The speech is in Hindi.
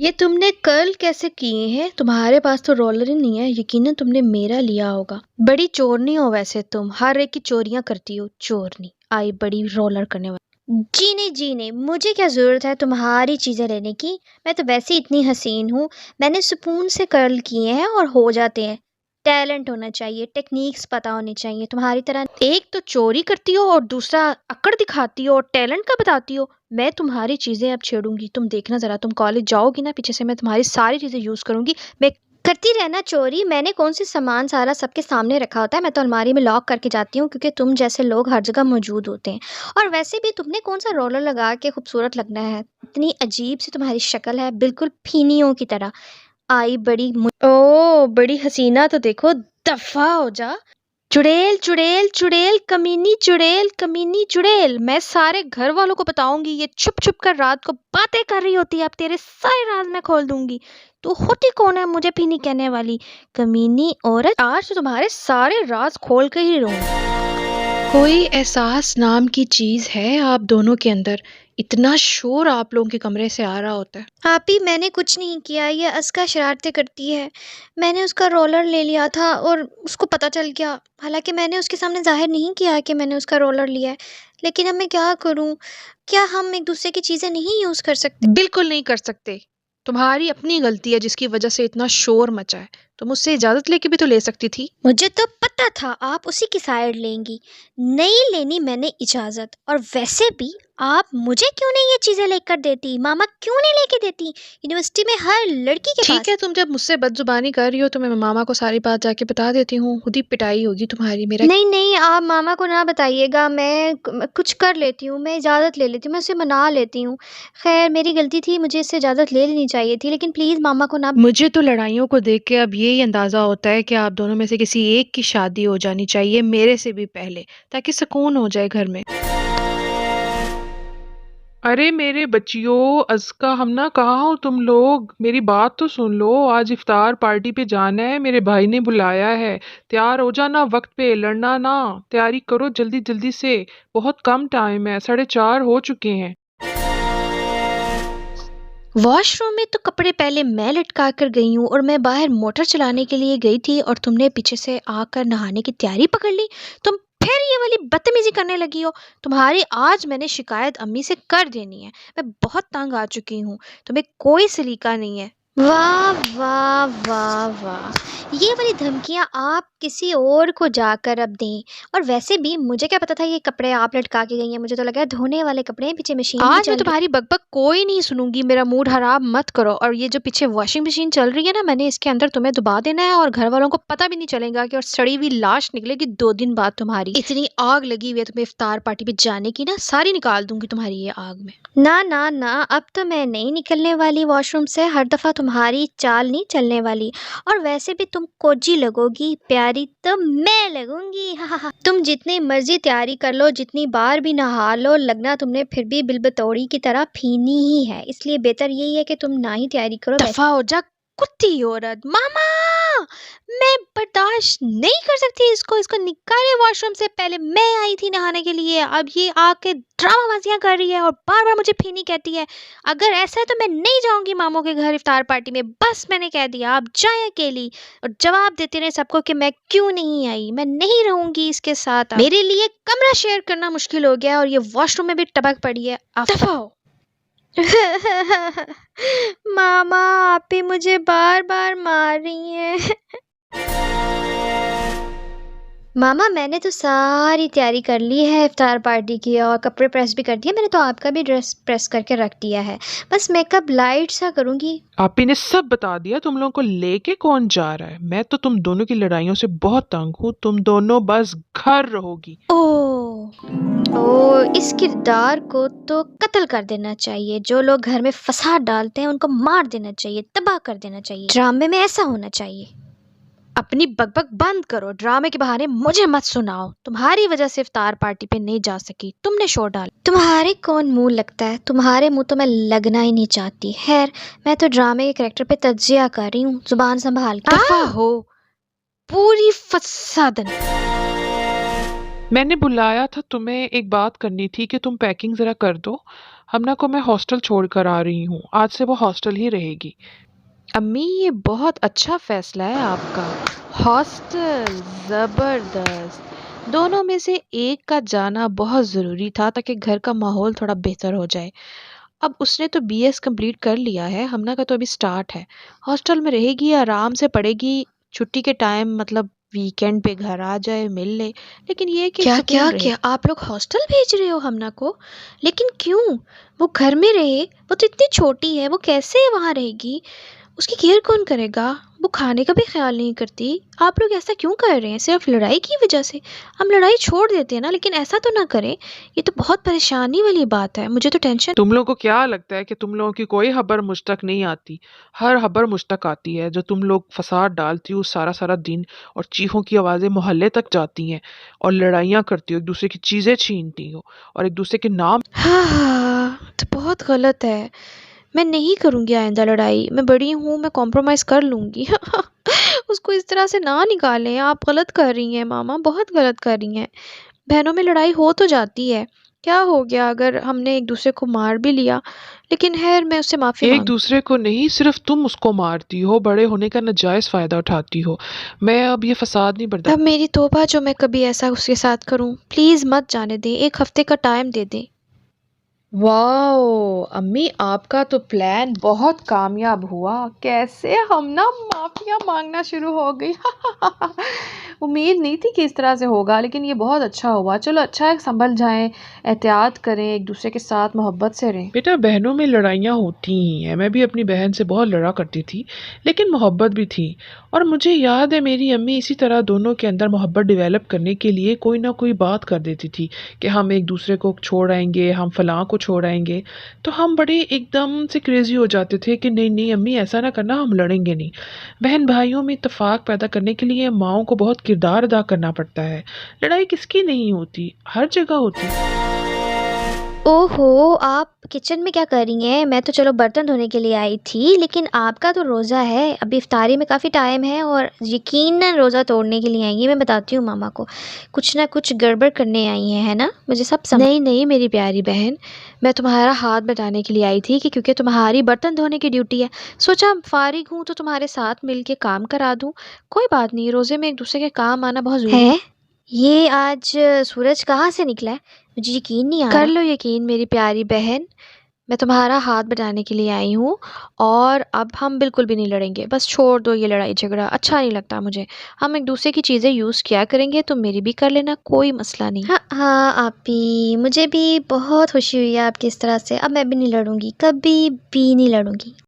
ये तुमने कर्ल कैसे किए हैं? तुम्हारे पास तो रोलर ही नहीं है। यकीनन तुमने मेरा लिया होगा। बड़ी चोरनी हो वैसे तुम, हर एक की चोरियां करती हो। चोरनी आई बड़ी रोलर करने वाली। जी नहीं, मुझे क्या ज़रूरत है तुम्हारी चीज़ें लेने की। मैं तो वैसे ही इतनी हसीन हूँ। मैंने सुकून से कर्ल किए हैं और हो जाते हैं। टैलेंट होना चाहिए, टेक्निक्स पता होनी चाहिए तुम्हारी तरह। एक तो चोरी करती हो और दूसरा अकड़ दिखाती हो और टैलेंट का बताती हो। मैं तुम्हारी चीजें अब छेड़ूंगी, तुम देखना जरा। तुम कॉलेज जाओगी ना, पीछे से मैं तुम्हारी सारी चीजें यूज करूंगी। मैं करती रहना चोरी। मैंने कौन सी सामान सारा सबके सामने रखा होता है। मैं तो अलमारी में लॉक करके जाती हूँ क्योंकि तुम जैसे लोग हर जगह मौजूद होते हैं। और वैसे भी तुमने कौन सा रोलर लगा के खूबसूरत लगना है। इतनी अजीब सी तुम्हारी शक्ल है, बिल्कुल फीनियों की तरह। आई बड़ी ओ बड़ी हसीना, तो देखो दफा हो जा। चुड़ैल चुड़ैल चुड़ैल, कमीनी चुड़ैल, कमीनी चुड़ैल। मैं सारे घर वालों को बताऊंगी ये छुप छुप कर रात को बातें कर रही होती है। अब तेरे सारे राज मैं खोल दूंगी। तू होती कौन है मुझे भी नहीं कहने वाली, कमीनी औरत। आज तो तुम्हारे सारे राज खोल के ही रहूंगी। कोई एहसास नाम की चीज है आप दोनों के अंदर? इतना शोर आप लोगों के कमरे से आ रहा होता है। आप ही, मैंने कुछ नहीं किया। ये अस्का शरारतें करती है। मैंने उसका रोलर ले लिया था और उसको पता चल गया। हालांकि मैंने उसके सामने जाहिर नहीं किया कि मैंने उसका रोलर लिया है। लेकिन अब मैं क्या करूं? क्या हम एक दूसरे की चीज़ें नहीं यूज़ कर सकते? बिल्कुल नहीं कर सकते। तुम्हारी अपनी गलती है जिसकी वजह से इतना शोर मचा है। तुम मुझसे इजाजत लेके भी तो ले सकती थी। मुझे तो पता था आप उसी की साइड लेंगी। नहीं लेनी मैंने इजाज़त। और वैसे भी आप मुझे क्यों नहीं ये चीज़ें लेकर देती? मामा क्यों नहीं लेके देती? यूनिवर्सिटी में हर लड़की के ठीक पास। है, तुम जब मुझसे बदजुबानी कर रही हो तो मैं मामा को सारी बात जाके बता देती हूँ। खुद ही पिटाई होगी तुम्हारी। मेरा नहीं, आप मामा को ना बताइएगा। मैं कुछ कर लेती हूँ, मैं इजाज़त ले लेती हूँ, मैं उसे मना लेती हूँ। ख़ैर मेरी गलती थी, मुझे इससे इजाज़त ले लेनी चाहिए थी, लेकिन प्लीज़ मामा को ना। मुझे तो लड़ाइयों को देख के अब यही अंदाजा होता है कि आप दोनों में से किसी एक की शादी हो जानी चाहिए, मेरे से भी पहले, ताकि सुकून हो जाए घर में। अरे मेरे बच्चियों, अज़का, हम ना कहाँ हो तुम लोग? मेरी बात तो सुन लो। आज इफ्तार पार्टी पे जाना है, मेरे भाई ने बुलाया है। तैयार हो जाना वक्त पे, लड़ना ना। तैयारी करो जल्दी जल्दी से। बहुत कम टाइम है, 4:30 हो चुके हैं। वॉशरूम में तो कपड़े पहले मैं लटका कर गई हूँ और मैं बाहर मोटर चलाने के लिए गई थी और तुमने पीछे से आकर नहाने की तैयारी पकड़ ली। तुम फिर ये वाली बदतमीजी करने लगी हो। तुम्हारी आज मैंने शिकायत अम्मी से कर देनी है। मैं बहुत तंग आ चुकी हूँ। तुम्हें कोई सलीका नहीं है। वाह वाह वाह वाह! ये वाली धमकियाँ आप किसी और को जाकर अब दें। और वैसे भी मुझे क्या पता था ये कपड़े आप लटका के गई हैं। मुझे तो लगा धोने वाले कपड़े हैं, पीछे मशीन भी आज मैं चल रही। तुम्हारी बकबक कोई नहीं सुनूंगी। मेरा मूड खराब मत करो। और ये जो पीछे वॉशिंग मशीन चल रही है ना, मैंने इसके अंदर तुम्हें डुबा देना है और घर वालों को पता भी नहीं चलेगा कि और सड़ी हुई लाश निकलेगी 2 दिन बाद। तुम्हारी इतनी आग लगी हुई है तुम्हें इफ्तार पार्टी पे जाने की ना, सारी निकाल दूंगी तुम्हारी ये आग में। ना, अब तो मैं नहीं निकलने वाली वॉशरूम से। हर दफ़ा तुम्हारी चाल नहीं चलने वाली। और वैसे भी तुम कोजी लगोगी, प्यारी तो मैं लगूंगी। हा। तुम जितनी मर्जी तैयारी कर लो, जितनी बार भी नहा लो, लगना तुमने फिर भी बिलबतौड़ी की तरह फीनी ही है। इसलिए बेहतर यही है कि तुम ना ही तैयारी करो। दफा हो जा कुत्ती औरत। मामा, मैं बर्दाश्त नहीं कर सकती इसको। इसको निकाले वॉशरूम से। पहले मैं आई थी नहाने के लिए, अब ये आके ड्रामाबाजियां कर रही है और बार बार मुझे फीनी कहती है। अगर ऐसा है तो मैं नहीं जाऊंगी मामों के घर इफ्तार पार्टी में। बस मैंने कह दिया, आप जाए अकेली। और जवाब देते रहे सबको कि मैं क्यों नहीं आई। मैं नहीं रहूंगी इसके साथ। अब मेरे लिए कमरा शेयर करना मुश्किल हो गया और ये वॉशरूम में भी टपक पड़ी है। आप दफा हो। मामा, आप ही मुझे बार बार मार रही हैं। मामा, मैंने तो सारी तैयारी कर ली है इफ्तार पार्टी की और कपड़े प्रेस भी कर दिए। मैंने तो आपका भी ड्रेस प्रेस करके रख दिया है। बस मेकअप लाइट सा करूँगी। आप ही ने सब बता दिया। तुम लोगों को लेके कौन जा रहा है? मैं तो तुम दोनों की लड़ाइयों से बहुत तंग हूँ। तुम दोनों बस घर रहोगी। इस किरदार को तो कत्ल कर देना चाहिए। जो लोग घर में फसाद डालते हैं उनको मार देना चाहिए, तबाह कर देना चाहिए। ड्रामे में ऐसा होना चाहिए। अपनी बकबक बंद करो। ड्रामे के बहाने मुझे मत सुनाओ। तुम्हारी वजह से इफ्तार पार्टी पे नहीं जा सकी। तुमने शोर डाला। तुम्हारे कौन मुंह लगता है? तुम्हारे मुंह तो मैं लगना ही नहीं चाहती। खैर, मैं तो ड्रामे के कैरेक्टर पे तज्जिया कर रही हूँ। जुबान संभाल के। दफा हो। पूरी फसादन। मैंने बुलाया था तुम्हें, एक बात करनी थी कि तुम पैकिंग जरा कर दो। हमना को मैं हॉस्टल छोड़कर आ रही हूँ, आज से वो हॉस्टल ही रहेगी। अम्मी ये बहुत अच्छा फैसला है आपका। हॉस्टल ज़बरदस्त। दोनों में से एक का जाना बहुत ज़रूरी था ताकि घर का माहौल थोड़ा बेहतर हो जाए। अब उसने तो बीएस कंप्लीट कर लिया है, हमना का तो अभी स्टार्ट है। हॉस्टल में रहेगी, आराम से पढ़ेगी, छुट्टी के टाइम मतलब वीकेंड पे घर आ जाए, मिल ले। लेकिन ये है कि क्या सुकून क्या रहे। क्या आप लोग हॉस्टल भेज रहे हो हमना को? लेकिन क्यों? वो घर में रहे, वो तो इतनी छोटी है, वो कैसे वहाँ रहेगी? उसकी केयर कौन करेगा? वो खाने का भी ख्याल नहीं करती। आप लोग ऐसा क्यों कर रहे हैं? सिर्फ लड़ाई की वजह से? हम लड़ाई छोड़ देते हैं ना, लेकिन ऐसा तो ना करें। ये तो बहुत परेशानी वाली बात है, मुझे तो टेंशन। तुम लोगों को क्या लगता है कि तुम लोगों की कोई खबर मुझ तक नहीं आती? हर खबर मुझ तक आती है, जो तुम लोग फसाद डालती हो सारा सारा दिन, और चीखों की आवाज़ें मोहल्ले तक जाती हैं, और लड़ाइयाँ करती हो, एक दूसरे की चीज़ें छीनती हो, और एक दूसरे के नाम। हाँ हाँ, तो बहुत गलत है। मैं नहीं करूँगी आइंदा लड़ाई। मैं बड़ी हूँ, मैं कॉम्प्रोमाइज़ कर लूँगी। उसको इस तरह से ना निकालें, आप गलत कर रही हैं मामा, बहुत गलत कर रही हैं। बहनों में लड़ाई हो तो जाती है, क्या हो गया अगर हमने एक दूसरे को मार भी लिया? लेकिन खैर मैं उससे माफ़ी एक मांग। दूसरे को नहीं, सिर्फ तुम उसको मारती हो, बड़े होने का नाजायज़ फ़ायदा उठाती हो। मैं अब ये फसाद नहीं बर्दाश्त। अब मेरी तौबा जो मैं कभी ऐसा उसके साथ करूं। प्लीज़ मत जाने दें, 1 हफ्ते का टाइम दे दें। वाओ! अम्मी आपका तो प्लान बहुत कामयाब हुआ। कैसे हम ना माफ़ियाँ माँगना शुरू हो गई। उम्मीद नहीं थी कि इस तरह से होगा, लेकिन ये बहुत अच्छा हुआ। चलो अच्छा है, सँभल जाएँ, एहतियात करें, एक दूसरे के साथ मोहब्बत से रहें। बेटा, बहनों में लड़ाइयाँ होती ही हैं। मैं भी अपनी बहन से बहुत लड़ा करती थी, लेकिन मोहब्बत भी थी। और मुझे याद है मेरी अम्मी इसी तरह दोनों के अंदर मोहब्बत डेवलप करने के लिए कोई ना कोई बात कर देती थी कि हम एक दूसरे को छोड़ आएंगे, हम फलां को छोड़ आएंगे। तो हम बड़े एकदम से क्रेजी हो जाते थे कि नहीं नहीं अम्मी, ऐसा ना करना, हम लड़ेंगे नहीं। बहन भाइयों में इत्तेफाक पैदा करने के लिए माओं को बहुत किरदार अदा करना पड़ता है। लड़ाई किसकी नहीं होती, हर जगह होती है। ओहो! आप किचन में क्या कर रही हैं? मैं तो चलो बर्तन धोने के लिए आई थी, लेकिन आपका तो रोज़ा है, अभी इफ्तारी में काफ़ी टाइम है और यकीनन रोज़ा तोड़ने के लिए आई हैं। मैं बताती हूँ मामा को, कुछ ना कुछ गड़बड़ करने आई हैं, है ना? मुझे सब समझ। नहीं, नहीं मेरी प्यारी बहन, मैं तुम्हारा हाथ बटाने के लिए आई थी कि क्योंकि तुम्हारी बर्तन धोने की ड्यूटी है। सोचा फ़ारिग हूँ तो तुम्हारे साथ मिल के काम करा दूँ। कोई बात नहीं, रोज़े में एक दूसरे के काम आना बहुत ज़रूरी है। हैं? ये आज सूरज कहाँ से निकला है? मुझे यकीन नहीं आ कर रहा। लो यकीन मेरी प्यारी बहन, मैं तुम्हारा हाथ बटाने के लिए आई हूँ और अब हम बिल्कुल भी नहीं लड़ेंगे। बस छोड़ दो ये लड़ाई-झगड़ा, अच्छा नहीं लगता मुझे। हम एक दूसरे की चीज़ें यूज़ किया करेंगे, तुम मेरी भी कर लेना, कोई मसला नहीं। हाँ, हाँ आपी, मुझे भी बहुत खुशी हुई है आपकी इस तरह से। अब मैं भी नहीं लड़ूँगी, कभी भी नहीं लड़ूँगी।